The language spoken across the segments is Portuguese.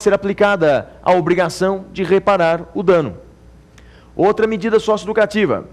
ser aplicada a obrigação de reparar o dano. Outra medida socioeducativa,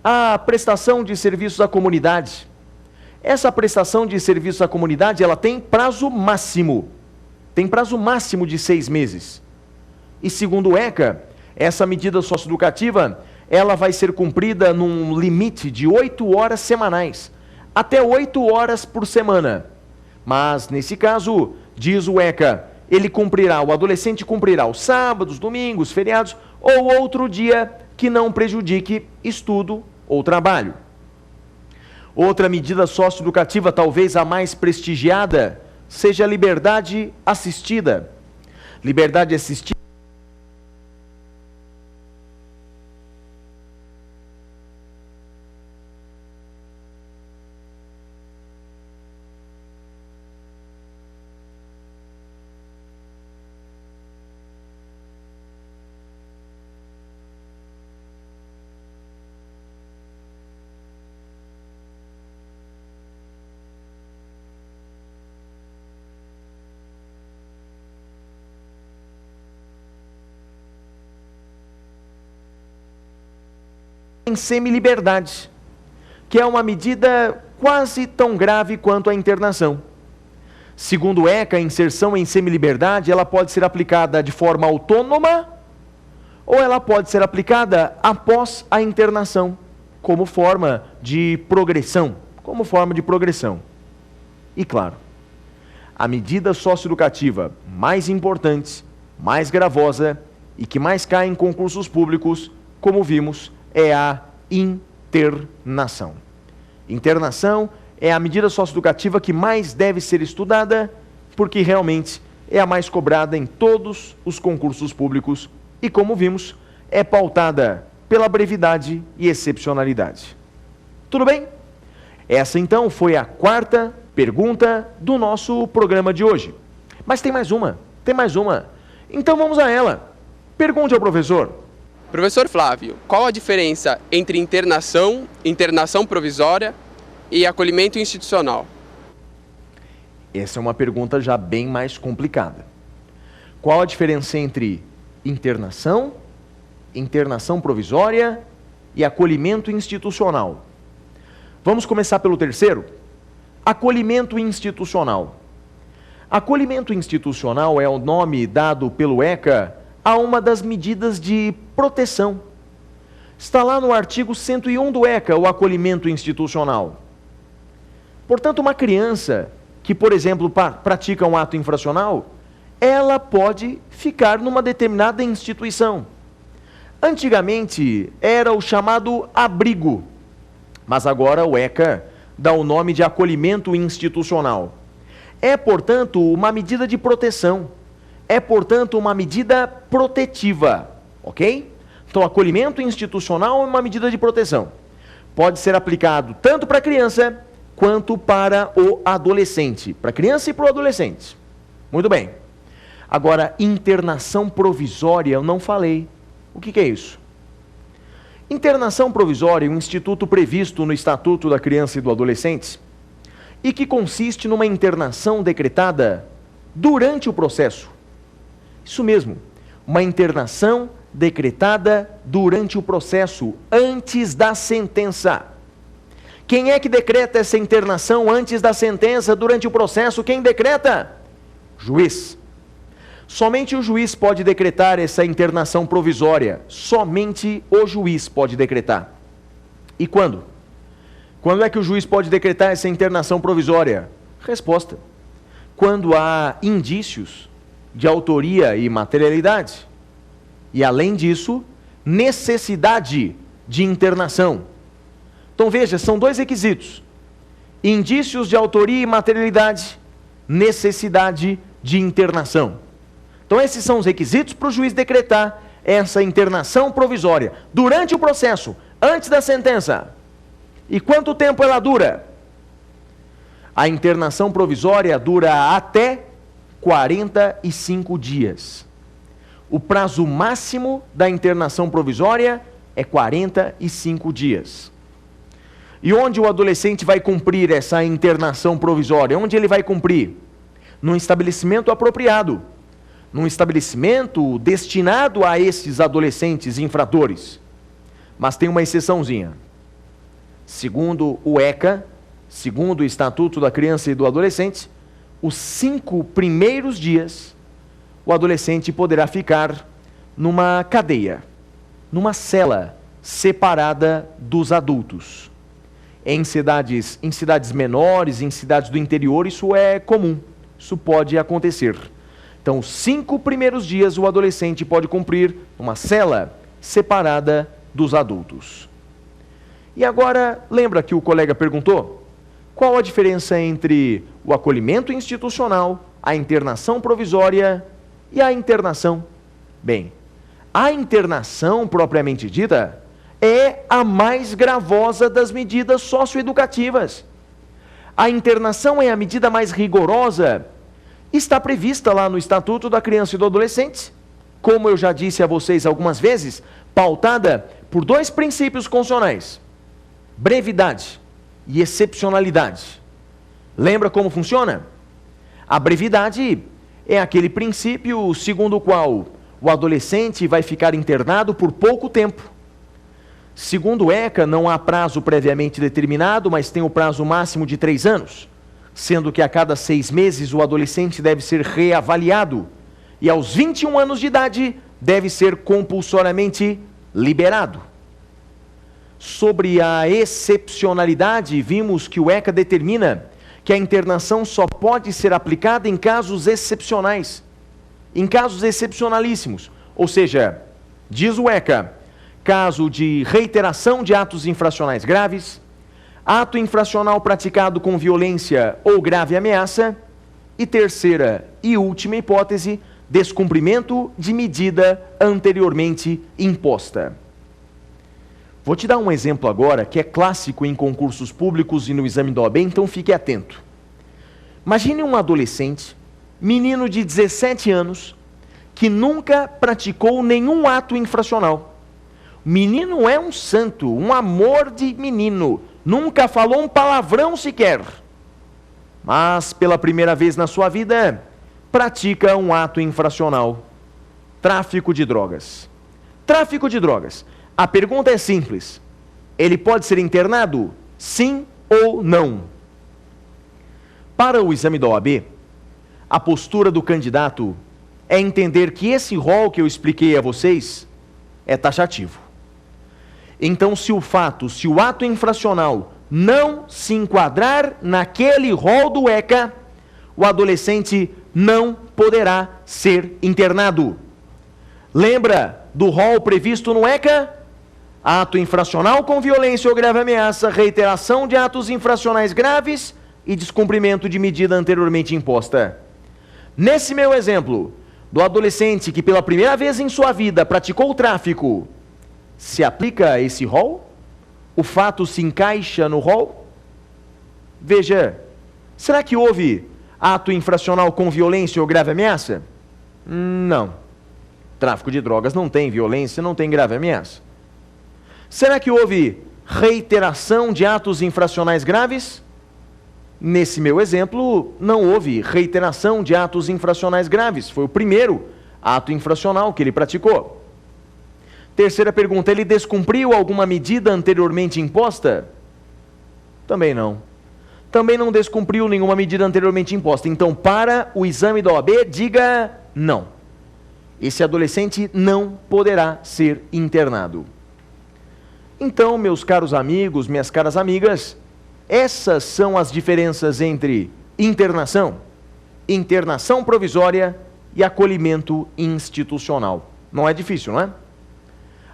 a prestação de serviços à comunidade. Essa prestação de serviços à comunidade, ela tem prazo máximo de 6 meses. E segundo o ECA, essa medida socioeducativa, ela vai ser cumprida num limite de 8 horas semanais, até 8 horas por semana. Mas, nesse caso, diz o ECA, o adolescente cumprirá os sábados, domingos, feriados ou outro dia que não prejudique estudo ou trabalho. Outra medida socioeducativa, talvez a mais prestigiada, seja a liberdade assistida. Liberdade assistida em semi-liberdade, que é uma medida quase tão grave quanto a internação. Segundo o ECA, a inserção em semi-liberdade, ela pode ser aplicada de forma autônoma ou ela pode ser aplicada após a internação, como forma de progressão. E claro, a medida socioeducativa mais importante, mais gravosa e que mais cai em concursos públicos, como vimos, é a internação. Internação é a medida socioeducativa que mais deve ser estudada, porque realmente é a mais cobrada em todos os concursos públicos e, como vimos, é pautada pela brevidade e excepcionalidade. Tudo bem? Essa, então, foi a 4ª pergunta do nosso programa de hoje. Mas tem mais uma. Então vamos a ela. Pergunte ao professor. Professor Flávio, qual a diferença entre internação, internação provisória e acolhimento institucional? Essa é uma pergunta já bem mais complicada. Qual a diferença entre internação, internação provisória e acolhimento institucional? Vamos começar pelo terceiro? Acolhimento institucional. Acolhimento institucional é o nome dado pelo ECA a uma das medidas de proteção. Está lá no artigo 101 do ECA, o acolhimento institucional. Portanto, uma criança que, por exemplo, pratica um ato infracional, ela pode ficar numa determinada instituição. Antigamente, era o chamado abrigo, mas agora o ECA dá o nome de acolhimento institucional. É, portanto, uma medida de proteção. É, portanto, uma medida protetiva, ok? Então, acolhimento institucional é uma medida de proteção. Pode ser aplicado tanto para a criança quanto para o adolescente. Para a criança e para o adolescente. Muito bem. Agora, internação provisória, eu não falei. O que é isso? Internação provisória é um instituto previsto no Estatuto da Criança e do Adolescente e que consiste numa internação decretada durante o processo. Isso mesmo, uma internação decretada durante o processo, antes da sentença. Quem é que decreta essa internação antes da sentença, durante o processo? Quem decreta? Juiz. Somente o juiz pode decretar essa internação provisória. Somente o juiz pode decretar. E quando? Quando é que o juiz pode decretar essa internação provisória? Resposta: quando há indícios de autoria e materialidade. E, além disso, necessidade de internação. Então, veja, são 2 requisitos. Indícios de autoria e materialidade, necessidade de internação. Então, esses são os requisitos para o juiz decretar essa internação provisória durante o processo, antes da sentença. E quanto tempo ela dura? A internação provisória dura até 45 dias. O prazo máximo da internação provisória é 45 dias. E onde o adolescente vai cumprir essa internação provisória? Onde ele vai cumprir? Num estabelecimento apropriado. num estabelecimento destinado a esses adolescentes infratores. Mas tem uma exceçãozinha. Segundo o ECA, segundo o Estatuto da Criança e do Adolescente, os 5 primeiros dias, o adolescente poderá ficar numa cadeia, numa cela separada dos adultos. Em cidades menores, em cidades do interior, isso é comum, isso pode acontecer. Então, os 5 primeiros dias o adolescente pode cumprir numa cela separada dos adultos. E agora, lembra que o colega perguntou? Qual a diferença entre o acolhimento institucional, a internação provisória e a internação? Bem, a internação propriamente dita é a mais gravosa das medidas socioeducativas. A internação é a medida mais rigorosa. Está prevista lá no Estatuto da Criança e do Adolescente, como eu já disse a vocês algumas vezes, pautada por 2 princípios constitucionais: brevidade e excepcionalidade. Lembra como funciona? A brevidade é aquele princípio segundo o qual o adolescente vai ficar internado por pouco tempo. Segundo o ECA, não há prazo previamente determinado, mas tem o prazo máximo de 3 anos, sendo que a cada 6 meses o adolescente deve ser reavaliado e aos 21 anos de idade deve ser compulsoriamente liberado. Sobre a excepcionalidade, vimos que o ECA determina que a internação só pode ser aplicada em casos excepcionais, em casos excepcionalíssimos, ou seja, diz o ECA, caso de reiteração de atos infracionais graves, ato infracional praticado com violência ou grave ameaça, e terceira e última hipótese, descumprimento de medida anteriormente imposta. Vou te dar um exemplo agora que é clássico em concursos públicos e no exame da OAB, então fique atento. Imagine um adolescente, menino de 17 anos, que nunca praticou nenhum ato infracional. O menino é um santo, um amor de menino, nunca falou um palavrão sequer. Mas pela primeira vez na sua vida, pratica um ato infracional. Tráfico de drogas. Tráfico de drogas. A pergunta é simples. Ele pode ser internado? Sim ou não? Para o exame da OAB, a postura do candidato é entender que esse rol que eu expliquei a vocês é taxativo. Então, se o ato infracional não se enquadrar naquele rol do ECA, o adolescente não poderá ser internado. Lembra do rol previsto no ECA? Ato infracional com violência ou grave ameaça, reiteração de atos infracionais graves e descumprimento de medida anteriormente imposta. Nesse meu exemplo, do adolescente que pela primeira vez em sua vida praticou o tráfico, se aplica esse rol? O fato se encaixa no rol? Veja, será que houve ato infracional com violência ou grave ameaça? Não. Tráfico de drogas não tem violência, não tem grave ameaça. Será que houve reiteração de atos infracionais graves? Nesse meu exemplo, não houve reiteração de atos infracionais graves. Foi o primeiro ato infracional que ele praticou. Terceira pergunta, ele descumpriu alguma medida anteriormente imposta? Também não. Também não descumpriu nenhuma medida anteriormente imposta. Então, para o exame da OAB, diga não. Esse adolescente não poderá ser internado. Então, meus caros amigos, minhas caras amigas, essas são as diferenças entre internação, internação provisória e acolhimento institucional. Não é difícil, não é?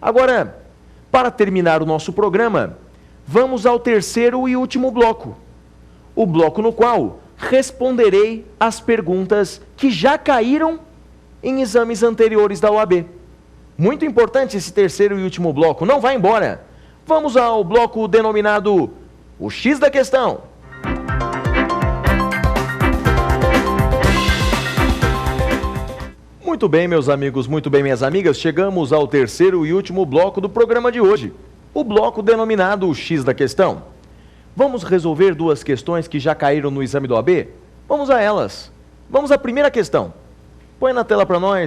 Agora, para terminar o nosso programa, vamos ao terceiro e último bloco. O bloco no qual responderei as perguntas que já caíram em exames anteriores da OAB. Muito importante esse terceiro e último bloco, não vá embora. Vamos ao bloco denominado o X da questão. Muito bem, meus amigos, muito bem, minhas amigas, chegamos ao terceiro e último bloco do programa de hoje, o bloco denominado o X da questão. Vamos resolver 2 questões que já caíram no exame do OAB? Vamos a elas. Vamos à primeira questão. Põe na tela para nós.